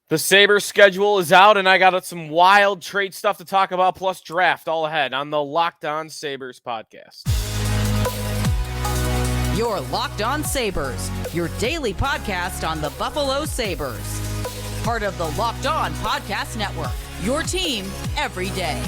The Sabres schedule is out, and I got some wild trade stuff to talk about, plus draft all ahead on the Locked On Sabres podcast. Your Locked On Sabres, your daily podcast on the Buffalo Sabres. Part of the Locked On Podcast Network, your team every day.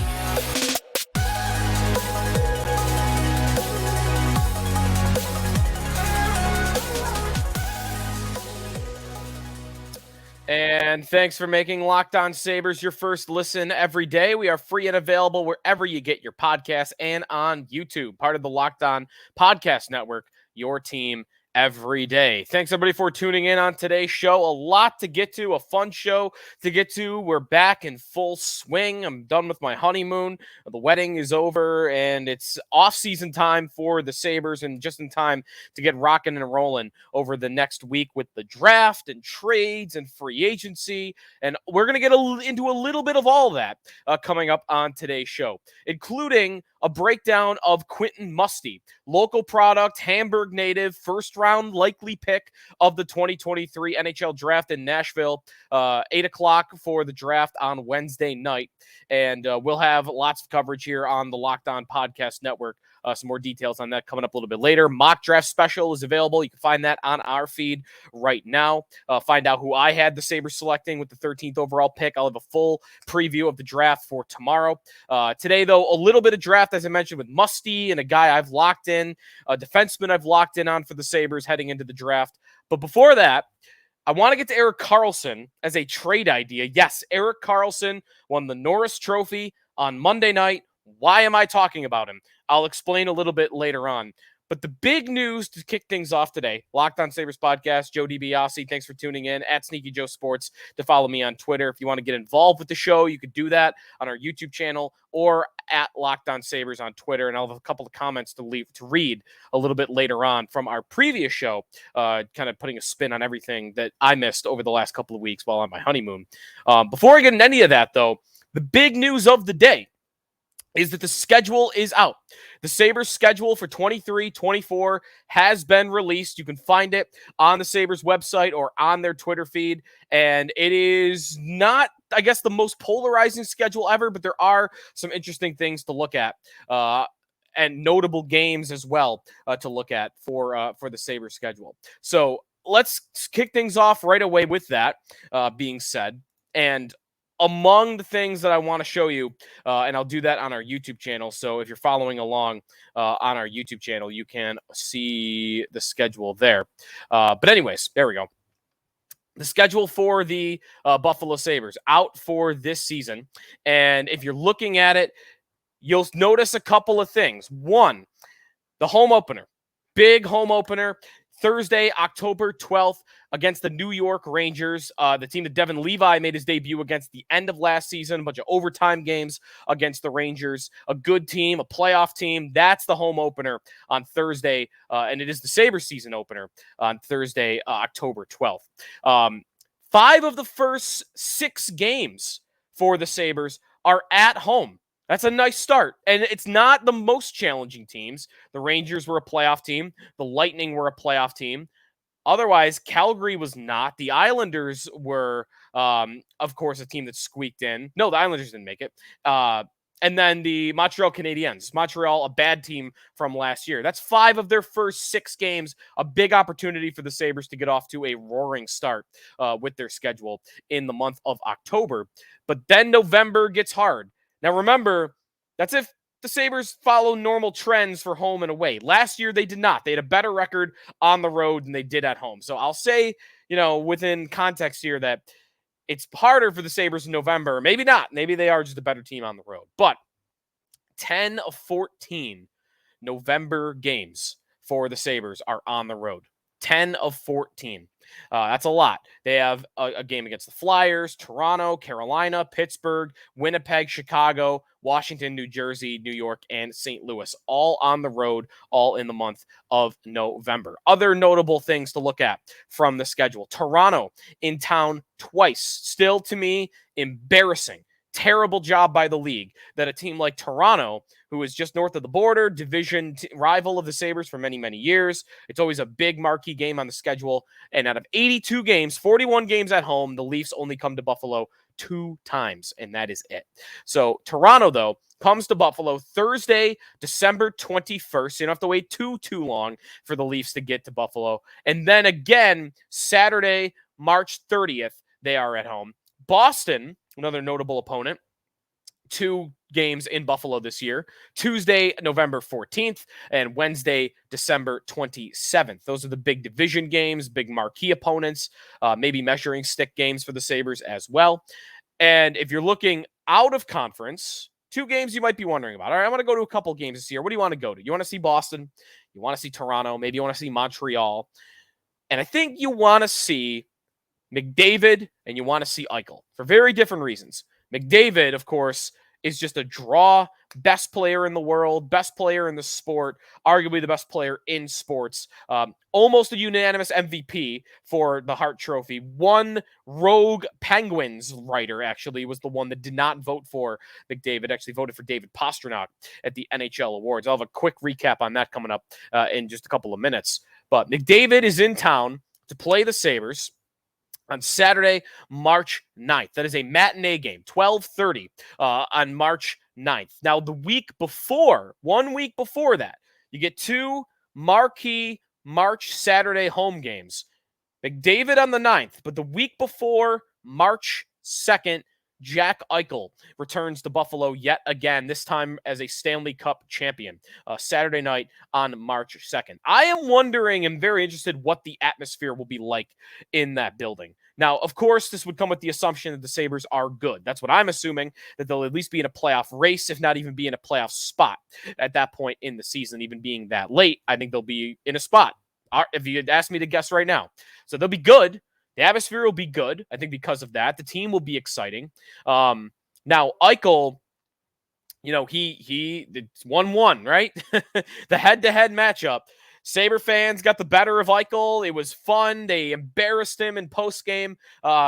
And thanks for making Locked On Sabres your first listen every day. We are free and available wherever you get your podcasts and on YouTube, part of the Locked On Podcast Network, your team every day. Thanks, everybody, for tuning in on today's show. A lot to get to, a fun show to get to. We're back in full swing. I'm done with my honeymoon. The wedding is over, and it's off-season time for the Sabres, and just in time to get rocking and rolling over the next week with the draft and trades and free agency. And we're going to get into a little bit of all that coming up on today's show, including a breakdown of Quentin Musty, local product, Hamburg native, first-round likely pick of the 2023 NHL draft in Nashville, 8 o'clock for the draft on Wednesday night. And we'll have lots of coverage here on the Locked On Podcast Network. Some more details on that coming up a little bit later. Mock draft special is available. You can find that on our feed right now. Find out who I had the Sabres selecting with the 13th overall pick. I'll have a full preview of the draft for tomorrow. Today, though, a little bit of draft, as I mentioned, with Musty and a guy I've locked in, a defenseman I've locked in on for the Sabres heading into the draft. But before that, I want to get to Erik Karlsson as a trade idea. Yes, Erik Karlsson won the Norris Trophy on Monday night. Why am I talking about him? I'll explain a little bit later on. But the big news to kick things off today, Locked On Sabres podcast, Joe DiBiase, thanks for tuning in, at Sneaky Joe Sports, to follow me on Twitter. If you want to get involved with the show, you could do that on our YouTube channel or at Locked On Sabres on Twitter. And I'll have a couple of comments to read a little bit later on from our previous show, kind of putting a spin on everything that I missed over the last couple of weeks while on my honeymoon. Before I get into any of that, though, the big news of the day is that the schedule is out. The Sabres schedule for 23-24 has been released. You can find it on the Sabres website or on their Twitter feed. And it is not, I guess, the most polarizing schedule ever, but there are some interesting things to look at. And notable games as well to look at for the Sabres schedule. So let's kick things off right away with that being said. And among the things that I want to show you, and I'll do that on our YouTube channel. So if you're following along on our YouTube channel, you can see the schedule there. But anyways, there we go. The schedule for the Buffalo Sabres out for this season. And if you're looking at it, you'll notice a couple of things. One, the home opener, big home opener, Thursday, October 12th, against the New York Rangers, the team that Devin Levi made his debut against the end of last season, a bunch of overtime games against the Rangers, a good team, a playoff team. That's the home opener on Thursday, and it is the Sabres season opener on Thursday, October 12th. 5 of the first 6 games for the Sabres are at home. That's a nice start. And it's not the most challenging teams. The Rangers were a playoff team. The Lightning were a playoff team. Otherwise, Calgary was not. The Islanders were, of course, a team that squeaked in. No, the Islanders didn't make it. And then the Montreal Canadiens. Montreal, a bad team from last year. That's 5 of their first 6 games. A big opportunity for the Sabres to get off to a roaring start with their schedule in the month of October. But then November gets hard. Now, remember, that's if the Sabres follow normal trends for home and away. Last year, they did not. They had a better record on the road than they did at home. So I'll say, within context here that it's harder for the Sabres in November. Maybe not. Maybe they are just a better team on the road. But 10 of 14 November games for the Sabres are on the road. 10 of 14. That's a lot. They have a game against the Flyers, Toronto, Carolina, Pittsburgh, Winnipeg, Chicago, Washington, New Jersey, New York, and St. Louis, all on the road, all in the month of November. Other notable things to look at from the schedule. Toronto in town twice. Still, to me, embarrassing terrible job by the league that a team like Toronto, who is just north of the border, division rival of the Sabres for many, many years. It's always a big marquee game on the schedule. And out of 82 games, 41 games at home, the Leafs only come to Buffalo 2 times, and that is it. So Toronto, though, comes to Buffalo Thursday, December 21st. You don't have to wait too long for the Leafs to get to Buffalo. And then again, Saturday, March 30th, they are at home. Boston, another notable opponent, 2 games in Buffalo this year. Tuesday, November 14th, and Wednesday, December 27th. Those are the big division games, big marquee opponents, maybe measuring stick games for the Sabres as well. And if you're looking out of conference, 2 games you might be wondering about. All right, I'm going to go to a couple games this year. What do you want to go to? You want to see Boston? You want to see Toronto? Maybe you want to see Montreal? And I think you want to see McDavid and you want to see Eichel for very different reasons. McDavid, of course, is just a draw, best player in the world, best player in the sport, arguably the best player in sports, almost a unanimous MVP for the Hart Trophy. One rogue Penguins writer actually was the one that did not vote for McDavid, actually voted for David Pastrnak at the NHL Awards. I'll have a quick recap on that coming up in just a couple of minutes. But McDavid is in town to play the Sabres on Saturday, March 9th. That is a matinee game, 12:30 on March 9th. Now, the week before, 1 week before that, you get 2 marquee March Saturday home games. McDavid on the 9th, but the week before, March 2nd, Jack Eichel returns to Buffalo yet again, this time as a Stanley Cup champion, Saturday night on March 2nd. I am wondering and very interested what the atmosphere will be like in that building. Now, of course, this would come with the assumption that the Sabres are good. That's what I'm assuming, that they'll at least be in a playoff race, if not even be in a playoff spot at that point in the season, even being that late. I think they'll be in a spot, if you had asked me to guess right now. So they'll be good. The atmosphere will be good, I think, because of that. The team will be exciting. Now, Eichel, it's 1-1, right? The head-to-head matchup. Sabre fans got the better of Eichel. It was fun. They embarrassed him in postgame,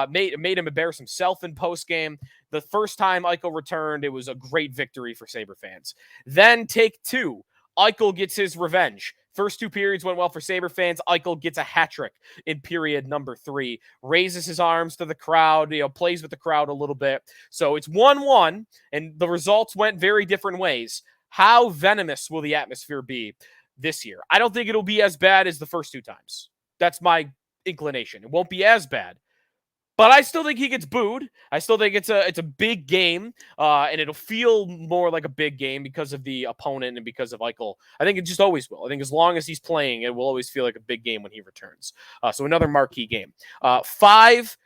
made him embarrass himself in postgame. The first time Eichel returned, it was a great victory for Sabre fans. Then take 2. Eichel gets his revenge. First 2 periods went well for Sabre fans. Eichel gets a hat trick in period number 3, raises his arms to the crowd, plays with the crowd a little bit. So it's 1-1, and the results went very different ways. How venomous will the atmosphere be this year? I don't think it'll be as bad as the first 2 times. That's my inclination. It won't be as bad. But I still think he gets booed. I still think it's a big game, and it'll feel more like a big game because of the opponent and because of Eichel. I think it just always will. I think as long as he's playing, it will always feel like a big game when he returns. So another marquee game. 5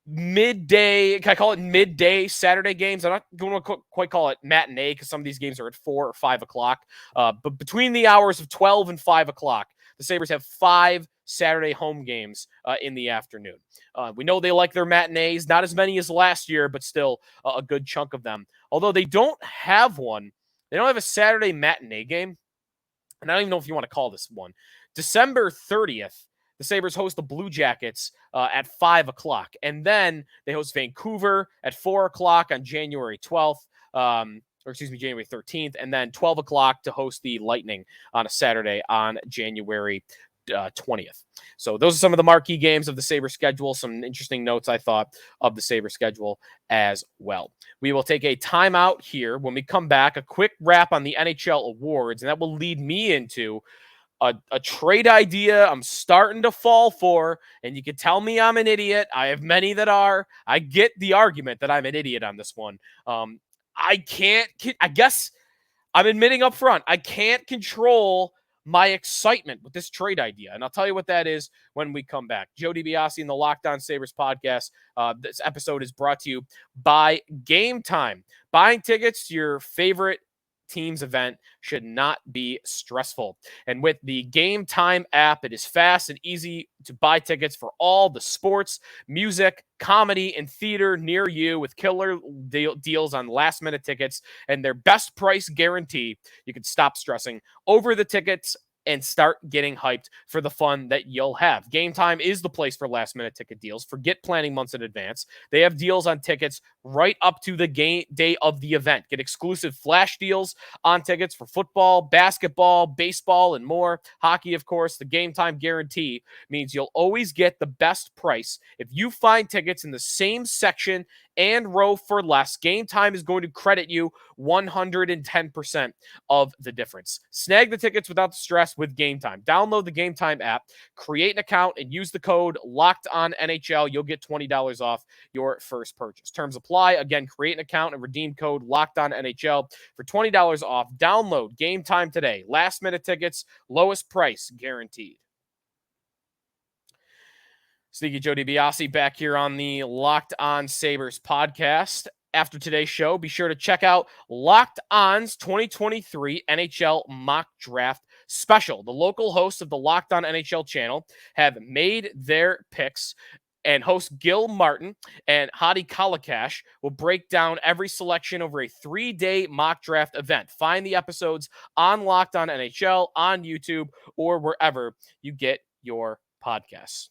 midday, can I call it midday Saturday games? I'm not going to quite call it matinee because some of these games are at 4 or 5 o'clock. But between the hours of 12 and 5 o'clock, the Sabres have 5 Saturday home games in the afternoon. We know they like their matinees, not as many as last year, but still a good chunk of them. Although they don't have one. They don't have a Saturday matinee game. And I don't even know if you want to call this one. December 30th, the Sabres host the Blue Jackets at 5 o'clock. And then they host Vancouver at 4 o'clock on January 12th. January 13th. And then 12 o'clock to host the Lightning on a Saturday on January 20th. So those are some of the marquee games of the Sabres schedule. Some interesting notes, I thought, of the Sabres schedule as well. We will take a timeout here. When we come back, a quick wrap on the NHL Awards, and that will lead me into a trade idea I'm starting to fall for, and you can tell me I'm an idiot. I have many that are. I get the argument that I'm an idiot on this one. I guess I'm admitting up front, I can't control my excitement with this trade idea. And I'll tell you what that is when we come back. Joe DiBiase in the Locked On Sabres podcast. This episode is brought to you by Game Time. Buying tickets to your favorite team's event should not be stressful. And with the Game Time app, it is fast and easy to buy tickets for all the sports, music, comedy, and theater near you with killer deals on last-minute tickets and their best price guarantee. You can stop stressing over the tickets and start getting hyped for the fun that you'll have. Game Time is the place for last-minute ticket deals. Forget planning months in advance. They have deals on tickets right up to the game day of the event. Get exclusive flash deals on tickets for football, basketball, baseball, and more. Hockey, of course. The Game Time guarantee means you'll always get the best price. If you find tickets in the same section and row for less, Game Time is going to credit you 110% of the difference. Snag the tickets without the stress with Game Time. Download the Game Time app, create an account, and use the code LOCKEDONNHL. You'll get $20 off your first purchase. Terms apply. Again, create an account and redeem code LOCKEDONNHL for $20 off. Download Game Time today. Last minute tickets, lowest price guaranteed. Sneaky Joe DiBiase back here on the Locked On Sabres podcast. After today's show, be sure to check out Locked On's 2023 NHL Mock Draft Special. The local hosts of the Locked On NHL channel have made their picks, and host Gil Martin and Hadi Kalakash will break down every selection over a 3-day mock draft event. Find the episodes on Locked On NHL, on YouTube, or wherever you get your podcasts.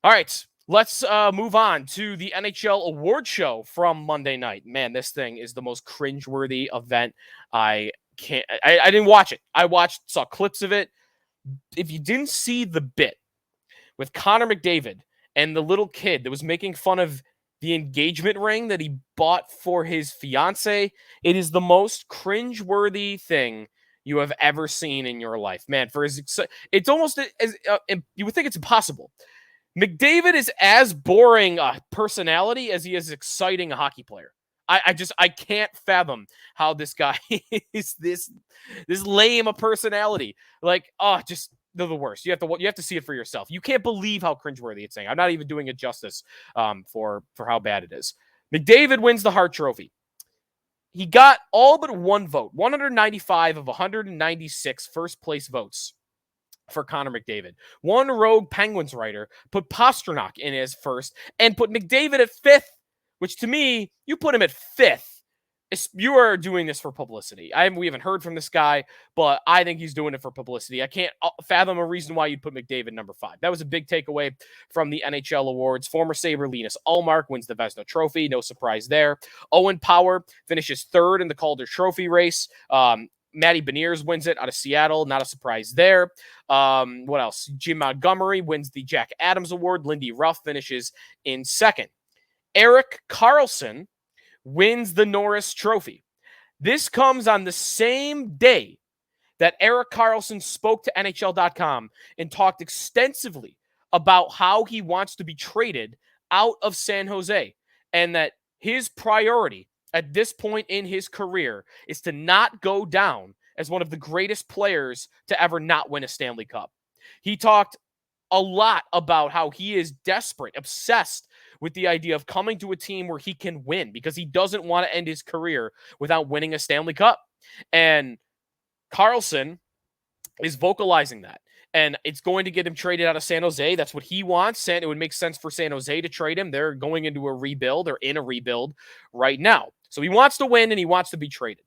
All right, let's move on to the NHL Awards show from Monday night. Man, this thing is the most cringeworthy event. I didn't watch it. Saw clips of it. If you didn't see the bit with Connor McDavid and the little kid that was making fun of the engagement ring that he bought for his fiance, it is the most cringeworthy thing you have ever seen in your life. Man, it's almost as you would think it's impossible. McDavid is as boring a personality as he is exciting a hockey player. I can't fathom how this guy is this lame a personality. Like, just they're the worst. You have to see it for yourself. You can't believe how cringeworthy it's saying. I'm not even doing it justice for how bad it is. McDavid wins the Hart Trophy. He got all but one vote, 195 of 196 first place votes for Connor McDavid. One rogue Penguins writer put Pastrnak in as first and put McDavid at fifth, which to me, you put him at fifth. You are doing this for publicity. We haven't heard from this guy, but I think he's doing it for publicity. I can't fathom a reason why you'd put McDavid number 5. That was a big takeaway from the NHL Awards. Former Sabre Linus Ullmark wins the Vezina Trophy. No surprise there. Owen Power finishes third in the Calder Trophy race. Matty Beniers wins it out of Seattle. Not a surprise there. What else? Jim Montgomery wins the Jack Adams Award. Lindy Ruff finishes in second. Erik Karlsson wins the Norris Trophy. This comes on the same day that Erik Karlsson spoke to NHL.com and talked extensively about how he wants to be traded out of San Jose, and that his priority at this point in his career is to not go down as one of the greatest players to ever not win a Stanley Cup. He talked a lot about how he is desperate, obsessed with the idea of coming to a team where he can win because he doesn't want to end his career without winning a Stanley Cup. And Karlsson is vocalizing that. And it's going to get him traded out of San Jose. That's what he wants. And it would make sense for San Jose to trade him. They're going into a rebuild. They're in a rebuild right now. So he wants to win and he wants to be traded.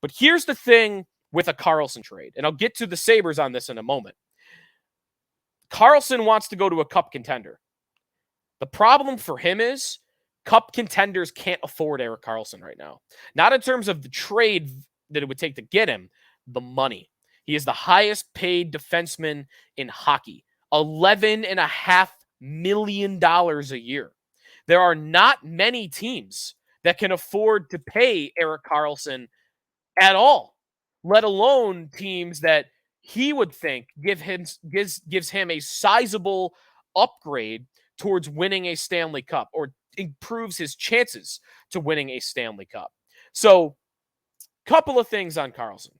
But here's the thing with a Karlsson trade. And I'll get to the Sabres on this in a moment. Karlsson wants to go to a cup contender. The problem for him is cup contenders can't afford Erik Karlsson right now. Not in terms of the trade that it would take to get him, the money. He is the highest paid defenseman in hockey, $11.5 million a year. There are not many teams that can afford to pay Erik Karlsson at all, let alone teams that he would think gives him a sizable upgrade towards winning a Stanley Cup or improves his chances to winning a Stanley Cup. So, couple of things on Karlsson.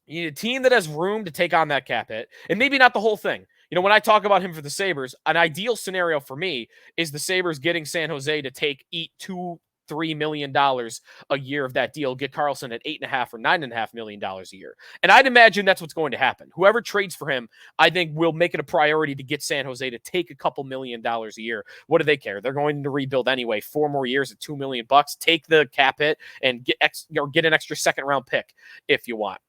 You need a team that has room to take on that cap hit, and maybe not the whole thing. You know, when I talk about him for the Sabres, an ideal scenario for me is the Sabres getting San Jose to eat $2-3 million a year of that deal, get Karlsson at $8.5 or $9.5 million a year. And I'd imagine that's what's going to happen. Whoever trades for him, I think will make it a priority to get San Jose to take a couple $1 million a year. What do they care? They're going to rebuild anyway. 4 more years at $2 million. Take the cap hit and get an extra second round pick if you want.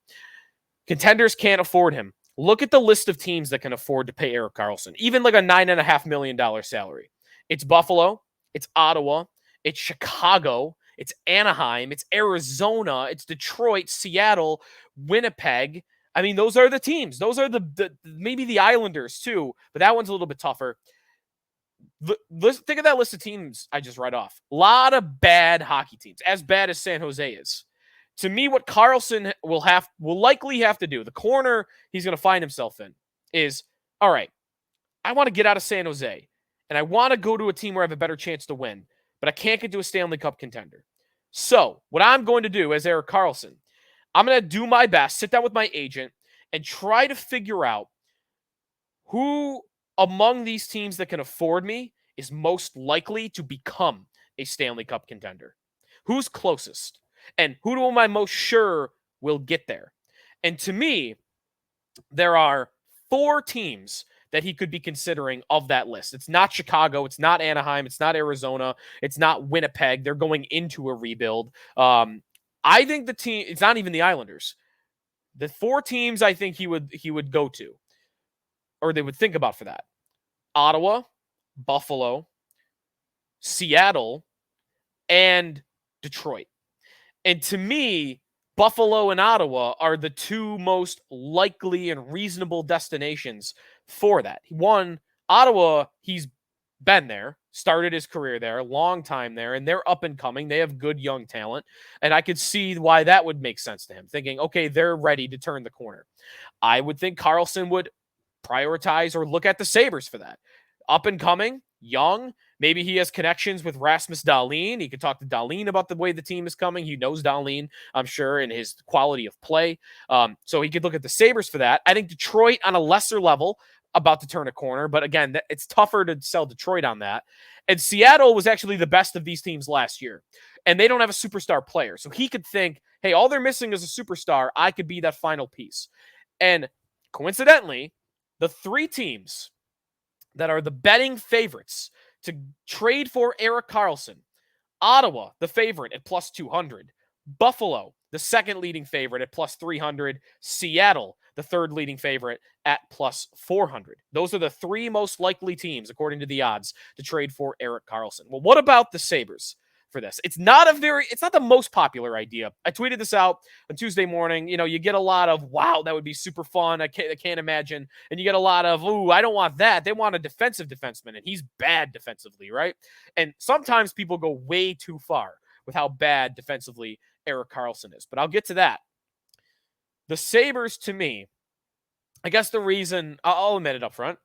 Contenders can't afford him. look at the list of teams that can afford to pay Erik Karlsson, even like a $9.5 million salary. It's Buffalo, it's Ottawa, it's Chicago, it's Anaheim, it's Arizona, it's Detroit, Seattle, Winnipeg. I mean, those are the teams. Those are the maybe the Islanders too, but that one's a little bit tougher. Think of that list of teams I just read off. A lot of bad hockey teams, as bad as San Jose is. To me, what Karlsson will likely have to do, the corner he's going to find himself in, is, all right, I want to get out of San Jose, and I want to go to a team where I have a better chance to win, but I can't get to a Stanley Cup contender. So what I'm going to do as Erik Karlsson, I'm going to do my best, sit down with my agent, and try to figure out who among these teams that can afford me is most likely to become a Stanley Cup contender. Who's closest? And who am I most sure will get there? And to me, there are 4 teams that he could be considering of that list. It's not Chicago. It's not Anaheim. It's not Arizona. It's not Winnipeg. They're going into a rebuild. I think the team, it's not even the Islanders. The 4 teams I think he would go to, or they would think about for that: Ottawa, Buffalo, Seattle, and Detroit. And to me, Buffalo and Ottawa are the 2 most likely and reasonable destinations for that. One, Ottawa, he's been there, started his career there, long time there, and they're up and coming. They have good young talent, and I could see why that would make sense to him, thinking, okay, they're ready to turn the corner. I would think Karlsson would prioritize or look at the Sabres for that. Up and coming, young. Maybe he has connections with Rasmus Dahlin. He could talk to Dahlin about the way the team is coming. He knows Dahlin, I'm sure, and his quality of play. So he could look at the Sabres for that. I think Detroit on a lesser level, about to turn a corner. But again, it's tougher to sell Detroit on that. And Seattle was actually the best of these teams last year. And they don't have a superstar player. So he could think, hey, all they're missing is a superstar. I could be that final piece. And coincidentally, the 3 teams that are the betting favorites to trade for Erik Karlsson: Ottawa, the favorite at plus 200. Buffalo, the second leading favorite at plus 300. Seattle, the third leading favorite at plus 400. Those are the 3 most likely teams, according to the odds, to trade for Erik Karlsson. Well, what about the Sabres for this? It's not the most popular idea. I tweeted this out on Tuesday morning. You know, you get a lot of, wow, that would be super fun. I can't imagine. And you get a lot of, ooh, I don't want that. They want a defensive defenseman, and he's bad defensively, right? And sometimes people go way too far with how bad defensively Erik Karlsson is. But I'll get to that. The Sabres, to me, I guess the reason, I'll admit it up front,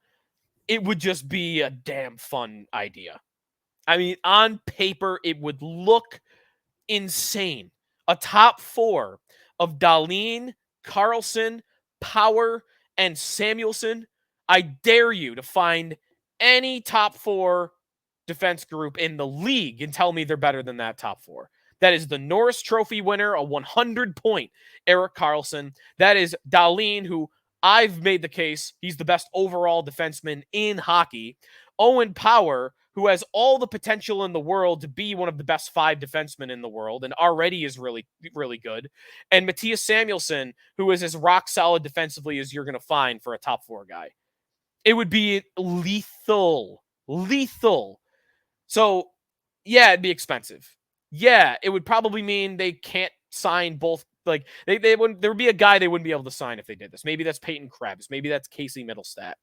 it would just be a damn fun idea. I mean, on paper, it would look insane. A top 4 of Dahlin, Karlsson, Power, and Samuelsson. I dare you to find any top 4 defense group in the league and tell me they're better than that top 4. That is the Norris Trophy winner, a 100-point Erik Karlsson. That is Dahlin, who I've made the case he's the best overall defenseman in hockey. Owen Power, who has all the potential in the world to be one of the best 5 defensemen in the world and already is really, really good. And Mattias Samuelsson, who is as rock solid defensively as you're going to find for a top 4 guy. It would be lethal. So, yeah, it'd be expensive. Yeah, it would probably mean they can't sign both. Like, they wouldn't, there would be a guy they wouldn't be able to sign if they did this. Maybe that's Peyton Krebs. Maybe that's Casey Middlestat.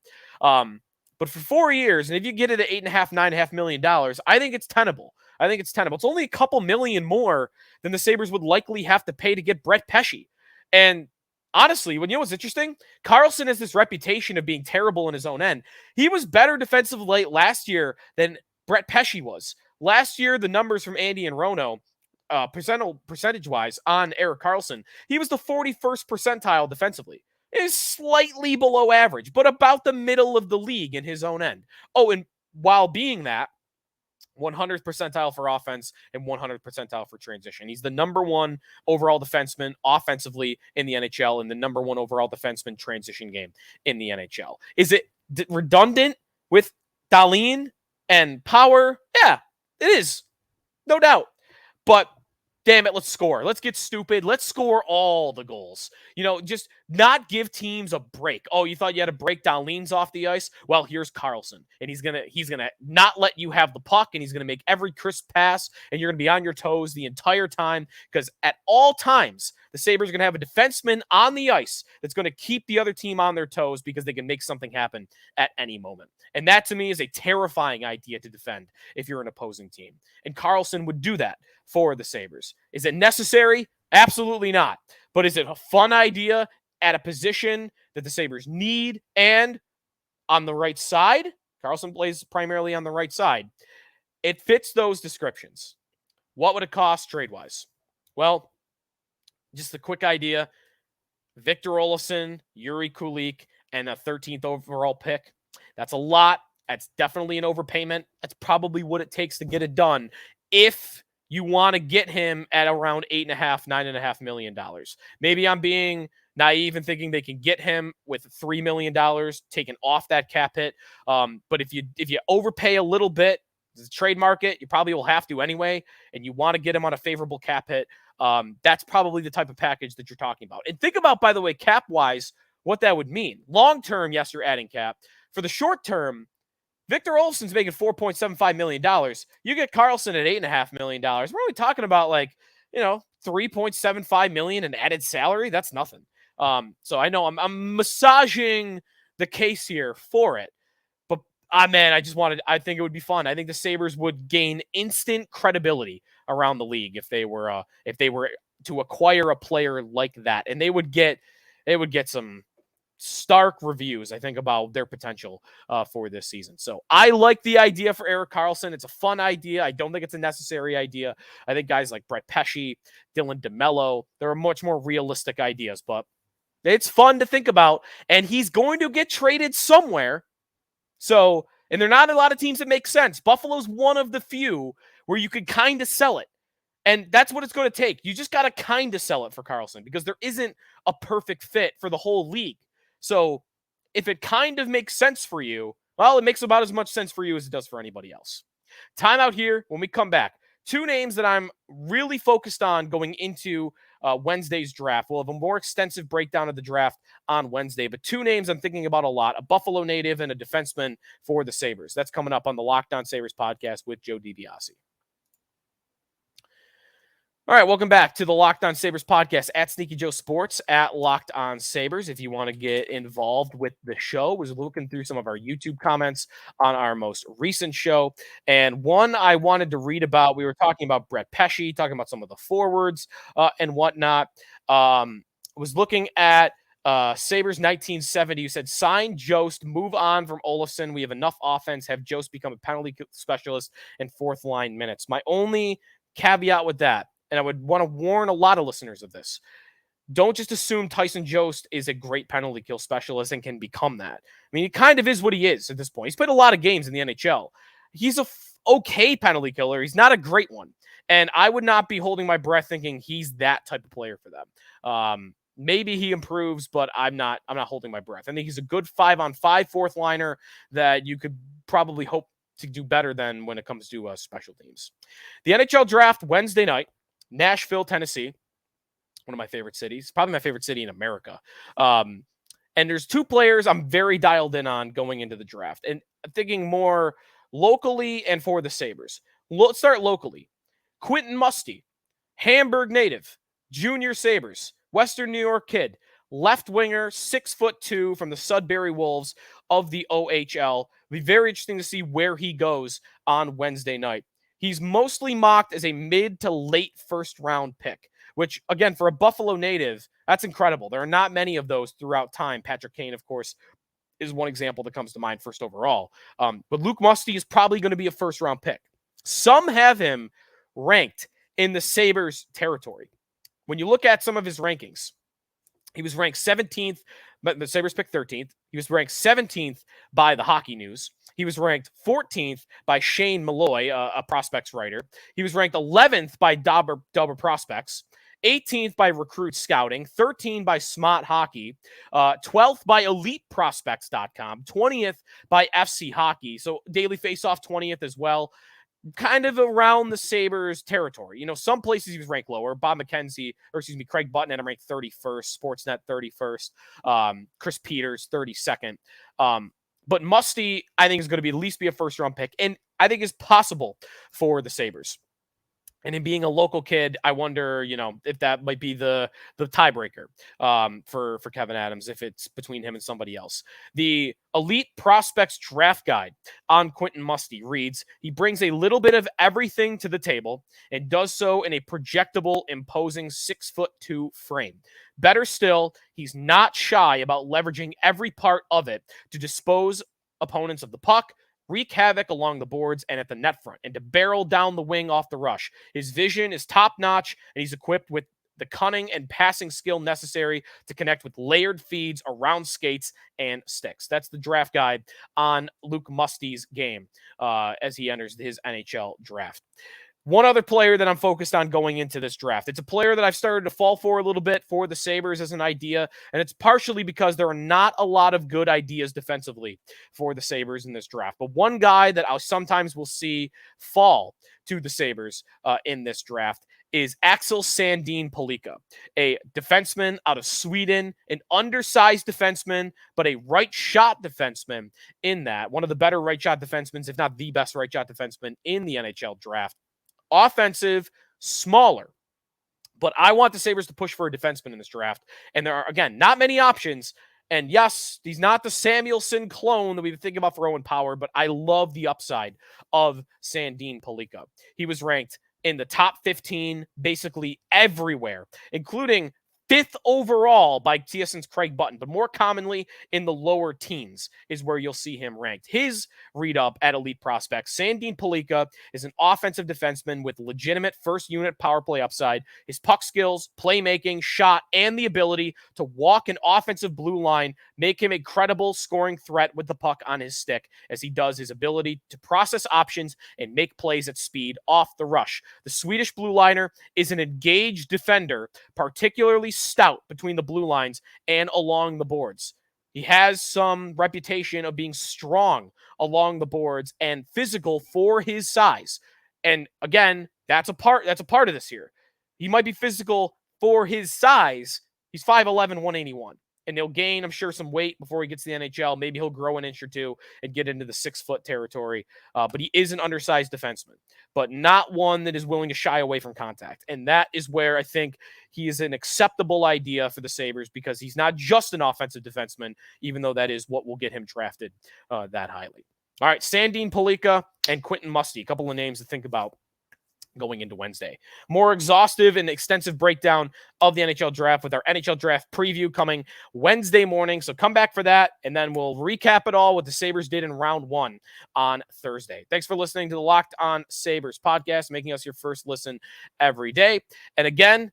But for 4 years, and if you get it at $9.5 million, I think it's tenable. It's only a couple million more than the Sabres would likely have to pay to get Brett Pesce. And honestly, when you know what's interesting, Karlsson has this reputation of being terrible in his own end. He was better defensively last year than Brett Pesce was. Last year, the numbers from Andy and Rono, percentage-wise on Erik Karlsson, he was the 41st percentile defensively. It is slightly below average, but about the middle of the league in his own end. Oh, and while being that, 100th percentile for offense and 100th percentile for transition. He's the number 1 overall defenseman offensively in the NHL and the number 1 overall defenseman transition game in the NHL. Is it redundant with Dahlin and Power? Yeah, it is. No doubt. But damn it, let's score. Let's get stupid. Let's score all the goals. You know, just not give teams a break. Oh, you thought you had to break Dahlin's off the ice? Well, here's Karlsson, and he's gonna not let you have the puck, and he's gonna make every crisp pass, and you're gonna be on your toes the entire time, because at all times the Sabres are gonna have a defenseman on the ice that's gonna keep the other team on their toes, because they can make something happen at any moment. And that to me is a terrifying idea to defend if you're an opposing team. And Karlsson would do that for the Sabres. Is it necessary? Absolutely not. But is it a fun idea at a position that the Sabres need and on the right side? Karlsson plays primarily on the right side. It fits those descriptions. What would it cost trade-wise? Well, just a quick idea. Victor Olofsson, Yuri Kulik, and a 13th overall pick. That's a lot. That's definitely an overpayment. That's probably what it takes to get it done if you want to get him at around $9.5 million. Maybe I'm being naive and thinking they can get him with $3 million taken off that cap hit. But if you overpay a little bit, the trade market, you probably will have to anyway, and you want to get him on a favorable cap hit, that's probably the type of package that you're talking about. And think about, by the way, cap-wise, what that would mean. Long-term, yes, you're adding cap. For the short term, Victor Olofsson's making $4.75 million. You get Karlsson at $8.5 million. We're only talking about $3.75 million in added salary. That's nothing. So I know I'm massaging the case here for it. But I think it would be fun. I think the Sabres would gain instant credibility around the league if they were to acquire a player like that. And they would get some stark reviews, I think, about their potential for this season. So I like the idea for Erik Karlsson. It's a fun idea. I don't think it's a necessary idea. I think guys like Brett Pesce, Dylan DeMello, they're much more realistic ideas, but it's fun to think about. And he's going to get traded somewhere. So, and there are not a lot of teams that make sense. Buffalo's one of the few where you could kind of sell it. And that's what it's going to take. You just got to kind of sell it for Karlsson, because there isn't a perfect fit for the whole league. So if it kind of makes sense for you, well, it makes about as much sense for you as it does for anybody else. Timeout here. When we come back, two names that I'm really focused on going into Wednesday's draft. We'll have a more extensive breakdown of the draft on Wednesday, but two names I'm thinking about a lot: a Buffalo native and a defenseman for the Sabres. That's coming up on the Locked On Sabres podcast with Joe DiBiase. All right, welcome back to the Locked On Sabres podcast at Sneaky Joe Sports, at Locked On Sabres. If you want to get involved with the show, I was looking through some of our YouTube comments on our most recent show, and one I wanted to read about. We were talking about Brett Pesce, talking about some of the forwards and whatnot. Was looking at Sabres 1970, who said, sign Jost, move on from Olofsson. We have enough offense. Have Jost become a penalty specialist in fourth line minutes. My only caveat with that, and I would want to warn a lot of listeners of this, don't just assume Tyson Jost is a great penalty kill specialist and can become that. I mean, he kind of is what he is at this point. He's played a lot of games in the NHL. He's a okay penalty killer. He's not a great one. And I would not be holding my breath thinking he's that type of player for them. Maybe he improves, but I'm not holding my breath. I think he's a good 5-on-5 fourth liner that you could probably hope to do better than when it comes to special teams. The NHL draft Wednesday night, Nashville, Tennessee, one of my favorite cities, probably my favorite city in America. And there's two players I'm very dialed in on going into the draft, and I'm thinking more locally and for the Sabres. Let's start locally. Quentin Musty, Hamburg native, junior Sabres, Western New York kid, left winger, 6'2" from the Sudbury Wolves of the OHL. It'll be very interesting to see where he goes on Wednesday night. He's mostly mocked as a mid to late first round pick, which, again, for a Buffalo native, that's incredible. There are not many of those throughout time. Patrick Kane, of course, is one example that comes to mind first overall. But Luke Musty is probably going to be a first round pick. Some have him ranked in the Sabres territory. When you look at some of his rankings, he was ranked 17th, but the Sabres picked 13th. He was ranked 17th by the Hockey News. He was ranked 14th by Shane Malloy, a prospects writer. He was ranked 11th by Dobber Prospects, 18th by Recruit Scouting, 13th by Smart Hockey, 12th by EliteProspects.com, 20th by FC Hockey. So Daily Faceoff 20th as well. kind of around the Sabres territory. You know, some places he was ranked lower. Craig Button had him ranked 31st, Sportsnet 31st, Chris Peters 32nd. But Musty, I think, is going to at least be a first-round pick, and I think is possible for the Sabres. And in being a local kid, I wonder, if that might be the tiebreaker for Kevin Adams, if it's between him and somebody else. The Elite Prospects Draft Guide on Quentin Musty reads, he brings a little bit of everything to the table and does so in a projectable, imposing 6'2" frame. Better still, he's not shy about leveraging every part of it to dispose opponents of the puck, wreak havoc along the boards and at the net front, and to barrel down the wing off the rush. His vision is top-notch, and he's equipped with the cunning and passing skill necessary to connect with layered feeds around skates and sticks. That's the draft guide on Luke Musty's game as he enters his NHL draft. One other player that I'm focused on going into this draft. It's a player that I've started to fall for a little bit for the Sabres as an idea, and it's partially because there are not a lot of good ideas defensively for the Sabres in this draft. But one guy that I sometimes will see fall to the Sabres in this draft is Axel Sandin Pellikka, a defenseman out of Sweden, an undersized defenseman, but a right shot defenseman in that. One of the better right shot defensemen, if not the best right shot defenseman in the NHL draft. Offensive, smaller. But I want the Sabres to push for a defenseman in this draft. And there are, again, not many options. And yes, he's not the Samuelson clone that we've been thinking about for Owen Power, but I love the upside of Sandin Pellikka. He was ranked in the top 15 basically everywhere, including 5th overall by TSN's Craig Button, but more commonly in the lower teens is where you'll see him ranked. His read-up at Elite Prospects, Sandin Pellikka is an offensive defenseman with legitimate first-unit power play upside. His puck skills, playmaking, shot, and the ability to walk an offensive blue line make him a credible scoring threat with the puck on his stick, as he does his ability to process options and make plays at speed off the rush. The Swedish blue liner is an engaged defender, particularly stout between the blue lines and along the boards. He has some reputation of being strong along the boards and physical for his size. And again, that's a part of this here. He might be physical for his size. He's 5'11", 181. And he'll gain, I'm sure, some weight before he gets to the NHL. Maybe he'll grow an inch or two and get into the 6-foot territory. But he is an undersized defenseman, but not one that is willing to shy away from contact. And that is where I think he is an acceptable idea for the Sabres, because he's not just an offensive defenseman, even though that is what will get him drafted that highly. All right, Sandin Pellikka and Quentin Musty, a couple of names to think about going into Wednesday. More exhaustive and extensive breakdown of the NHL draft with our NHL draft preview coming Wednesday morning. So come back for that, and then we'll recap it all what the Sabres did in round 1 on Thursday. Thanks for listening to the Locked On Sabres podcast, making us your first listen every day. And again,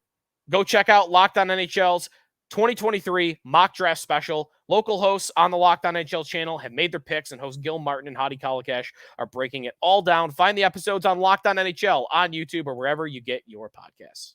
go check out Locked On NHL's 2023 mock draft special. Local hosts on the Locked On NHL channel have made their picks, and hosts Gil Martin and Hadi Kalakash are breaking it all down. Find the episodes on Locked On NHL on YouTube or wherever you get your podcasts.